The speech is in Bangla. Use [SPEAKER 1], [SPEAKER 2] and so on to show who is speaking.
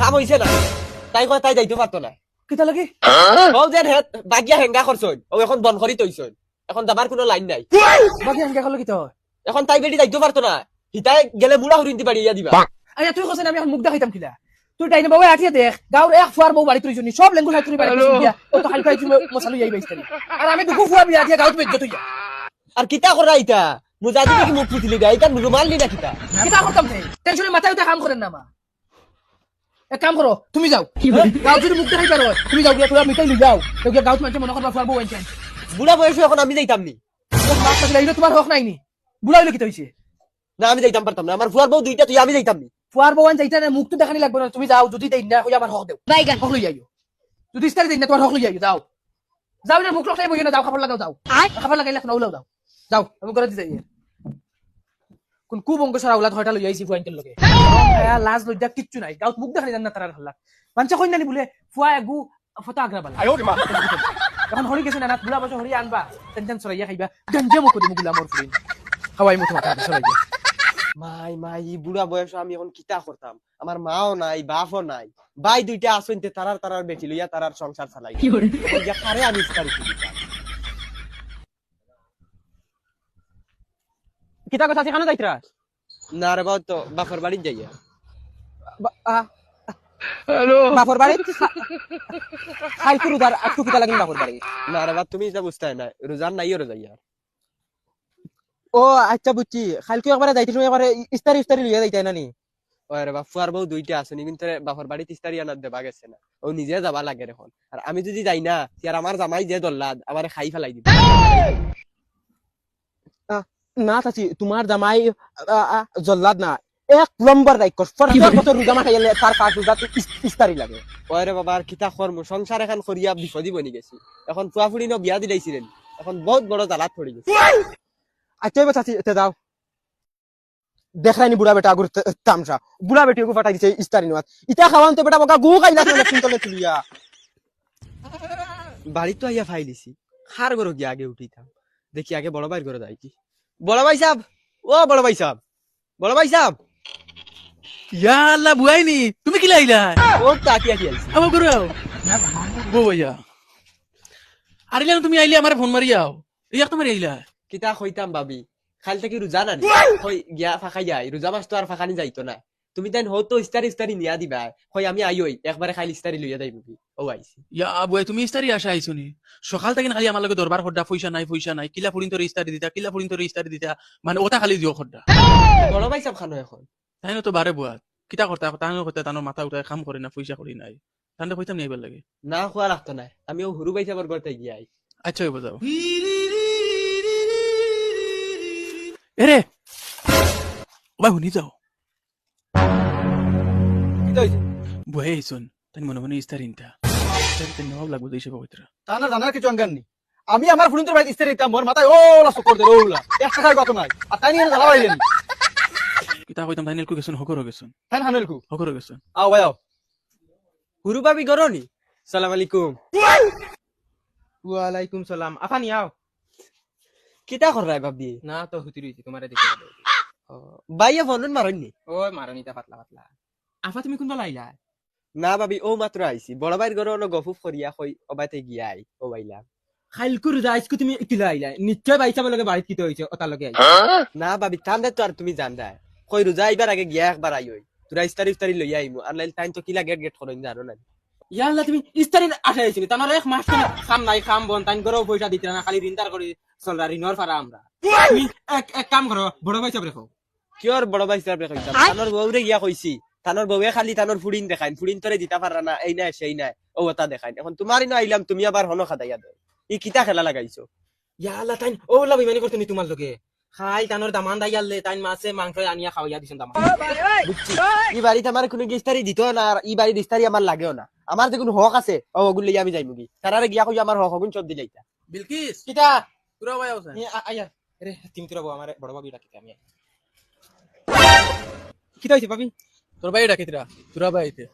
[SPEAKER 1] কাম হইছে না তাই কয় তাই যাইতে পারতো না
[SPEAKER 2] কিতা লাগি
[SPEAKER 1] ও যে হেত বাগিয়া হেঙ্গা করছই ও এখন বন করি তৈছই এখন যাবার কোনো লাইন নাই
[SPEAKER 2] বাকি আনকে কল কিতা
[SPEAKER 1] এখন তাই বেটি যাইতে পারতো না হিতাই গেলে বুড়া হরিন্তি বাড়ি ইয়া দিবা
[SPEAKER 2] আরে তুই কইছ না আমি এখন মুখ দেখাইতাম কিলা তুই টাইনে বাবা আঠিয়া দেখ গাঁর এক ফুয়ার বউ বাড়ি তুইছনি সব লেঙ্গুল হাত তুই বাড়ি তুই দিয়া ও তো হালকা তুই মশালু যাই বাইস্তারি আর আমি দুকু ফুয়া বিয়া দিয়া গাঁত বেজ্জত হইয়া
[SPEAKER 1] আর কিতা করা ইতা মুজাদি কি মুখ ফুটিলি গাই কান রুমাল নি না কিতা
[SPEAKER 2] কিতা করতাম তে টেনশনে মাথায় উঠে কাম করেন না মা এক কাম করো তুমি যাও গাঁত যদি মুখ দেখাই পারো তুমি যাও গিয়া তুই মিটাই লই যাও তো গিয়া গাঁত মানুষ মনে করবা ফুয়ার বউ আনছেন
[SPEAKER 1] বুড়া বয়স এখন আমি যাইতাম নি
[SPEAKER 2] মাছ থাকলে এইটা তোমার হক নাই নি বুড়া হইলো কিতা হইছে
[SPEAKER 1] না আমি যাইতাম পারতাম না আমার ফুয়ার বউ দুইটা তুই আমি যাইতাম নি
[SPEAKER 2] ফুয়ার বউ আন যাইতা না মুখ তো দেখানি লাগবে না তুমি যাও যদি দেই না কই আমার হক দেও বাইগান হক লই যাইও যদি ইস্তারি দেই না তোমার হক লই যাইও যাও যাও না মুখ লখাই বইও না যাও খাবার লাগাও যাও খাবার লাগাইলে এখন ওলাও যাও যাও আমি করে দিতে যাই কোন কু বঙ্গ সারা ওলাদ হয়টা লই আইছি ফুয়াইন্টের লগে লাজ লজ্জা কিচ্ছু নাই গাউত মুখ দেখানি জান না তারার হল্লা মানছে কই নানি বলে ফুয়া আগু ফটা আগ্রাবালা এখন হরি গেছে না বুলা বছর হরি আনবা টেনশন সরাইয়া খাইবা গঞ্জে মুখ দিমু গুলা মোর ফুরিন হাওয়াই মুখ মাথা সরাইয়া
[SPEAKER 1] মাই মাই ই বুড়া বয়স আমি এখন কিতা করতাম আমার মাও নাই বাপও নাই ভাই দুইটা আসইনতে তারার বেটি লইয়া তারার সংসার চালাই ইয়া কারে আমি ইস্তারি দিতাম
[SPEAKER 2] কিতা কথা সেখানে যাইতরা
[SPEAKER 1] না রে বাবা তো বাপর বাড়ি যাইয়া
[SPEAKER 2] হ্যালো বাপর বাড়ি খাইকু রুদার একটু কিতা লাগিন বাপর বাড়ি
[SPEAKER 1] না রে বাবা তুমি যা বুঝতে না রোজার নাই ওরে যাইয়া
[SPEAKER 2] ও আচ্ছা বুঝছি খাইকু একবারে যাইতে সময় একবারে ইস্তারি লইয়া যাইতাই না নি
[SPEAKER 1] ওরে বাবা ফুয়ার বউ দুইটা আসেনি কিন্তু বাপর বাড়ি ইস্তারি আনার দেবা গেছে না ও নিজে যাবা লাগে এখন আর আমি যদি যাই না আর আমার জামাই যে দল্লাদ আমারে খাই ফেলাই দিবে
[SPEAKER 2] না চাচি তোমার জামাই জল্লাদ না এক নম্বর রাইকস ফরজা কত রুজামা খাইলে তার কাজ রুজা ইস্তারি লাগে
[SPEAKER 1] ওরে বাবা আর কিতা কর্ম সংসার এখন করিয়া বিপদি বনি গেছি এখন ফুয়া ফুড়ি ন বিয়া দিলাইছিলেন এখন বহুত বড় জ্বালাত পড়ে গেছে
[SPEAKER 2] আচ্ছা এবার চাচি তে দাও দেখাইনি বুড়া বেটা আগুর তামসা বুড়া বেটি ওকে ফাটাই দিছে ইস্তারি নওয়াত ইটা খাওয়ান তো বেটা বকা গু খাইলা না চিন্তলে তুলিয়া
[SPEAKER 1] বাড়ি তো আইয়া ফাইলিছি খার গরো গিয়ে আগে উঠিতাম দেখি আগে বড় ভাইয়ের ঘরে যাই কি বড় ভাই সাহেব ও বড় ভাই সাহেব বড় ভাই সাহেব
[SPEAKER 3] ইয়া আল্লাহ বুয়াইনি তুমি কি লাইলা
[SPEAKER 1] ও তাকি আকি আইছি
[SPEAKER 3] আমার করো বো ভাইয়া আরিলা তুমি আইলে আমার ফোন মারিয়াও ইয়া তো মারি আইলা
[SPEAKER 1] কিতা কইতাম ভাবি খাল থেকে রোজা না কই গিয়া ফাঁকাই যাই রোজা মাস তো আর ফাঁকানি যাইতো না তুমি তাই হতো ইস্তারি নিয়া দিবা কই আমি আইই একবারে খাইল ইস্তারি লইয়া যাই বুবি ও আইছি
[SPEAKER 3] ইয়া বুয়াই তুমি ইস্তারি আসা আইছনি সকাল থেকে খালি আমার লগে দরবার খড্ডা পয়সা নাই কিলা ফুরিন তোর ইস্তারি দিতা মানে ওটা খালি দিও খড্ডা
[SPEAKER 1] বড় ভাই সাহেব খানো এখন
[SPEAKER 3] তাই তো বারে বুয়া কিতা করতা তানো করতে তানোর মাথা উঠায় কাম করে না পয়সা করি নাই তান্ডে কইতাম নি আইবার লাগে
[SPEAKER 1] না খোয়া লাগতো না আমি ও হুরু ভাই সাহেবের ঘরতে গিয়াই
[SPEAKER 3] আচ্ছা হইব যাও এরে ওবা শুনি যাও
[SPEAKER 1] কিতা হইছে
[SPEAKER 3] বুয়াই আইছন তাই মনে মনে ইস্তারিনটা নেওয়াও লাগবো হিসেবে কইতরা
[SPEAKER 4] তা না জানার কিছু অঙ্গান নেই আমি আমার ফুলিন্তর ভাই ইস্তারি দিতাম মোর মাথায় ওলা চক্কর দে ওলা একটা খাই কত নাই আর তাই নিয়ে জ্বালা বাইলেন
[SPEAKER 3] কিতা কইতাম তাই নেলকু গেছন হকর গেছন
[SPEAKER 4] হ্যাঁ হানেলকু
[SPEAKER 3] হকর গেছন
[SPEAKER 4] আও ভাই আও
[SPEAKER 1] হুরু ভাবি গরনি সালাম আলাইকুম
[SPEAKER 2] ওয়ালাইকুম সালাম আফানি আও
[SPEAKER 1] কিতা কর রায় ভাবি
[SPEAKER 2] না তো হুতি রইছি তোমারে দেখে
[SPEAKER 1] ভাইয়া ফোন মারনি
[SPEAKER 2] ওই মারানিটা পাতলা পাতলা আফা তুমি কোনবা লাইলা
[SPEAKER 1] না ভাবি ও মাত্র আইছি বড় ভাইয়ের ঘরে অন্য গফুফ করিয়া কই অবাইতে গিয়াই ও বাইলা
[SPEAKER 2] খাইলকুর যাইছকু তুমি কিলা আইলা নিশ্চয় বাইসা বলগে বাড়িত কিতে হইছে ওতার লগে আইলা
[SPEAKER 1] না ভাবি তান্দে তো আর তুমি জানদা কই রোজা আইবার আগে গিয়া একবার আইই তোরা ইস্তারি লইয়া আইমু আর লাইল টাইম তো কিলা গেট করন জানো না
[SPEAKER 2] ইয়া আল্লাহ তুমি ইস্তারির আশা আইছিনি তানার এক মাস কাম নাই কাম বন তাইন গরো পয়সা দিতে না খালি রিন্দার করে চলরা রিনর ফারা আমরা তুমি এক কাম করো বড় ভাই সাহেব রেখো
[SPEAKER 1] কিয়র বড় ভাই সাহেব কইতাম তানোর বউরে গিয়া কইছি তানোর বউয়ে খালি তানোর ফুড়িন দেখাইন ফুড়িন তোরে দিতা পারা না এই না সেই নাই ও ওটা দেখাইন এখন তোমারই না আইলাম তুমি আবার হনো খাদাইয়া দাও ই কিতা খেলা লাগাইছো
[SPEAKER 2] ইয়া আল্লাহ তাইন ওলা বিমানি করতে নি তোমার লগে খাই তানোর দামান দাইয়ালে তাইন মাছে মাংস আনিয়া খাওয়াইয়া দিছেন দামান
[SPEAKER 1] বুঝছি ই বাড়িতে আমার কোনো ইস্তারি দিত না আর ই বাড়ির ইস্তারি আমার লাগেও না আমার যে কোনো হক আছে ও ওগুলো লইয়া আমি যাইমু কি তারারে গিয়া কই আমার হক হগুন সব দিলাইতা
[SPEAKER 3] বিলকিস
[SPEAKER 2] কিটা
[SPEAKER 3] তুরা ভাই আওছে
[SPEAKER 2] আয়া রে তুমি তোরা বউ আমার বড় ভাবি ডাকিতে আমি কিটা হইছে ভাবি
[SPEAKER 3] তোর ভাই ডাকিতরা তুরা ভাই আইতে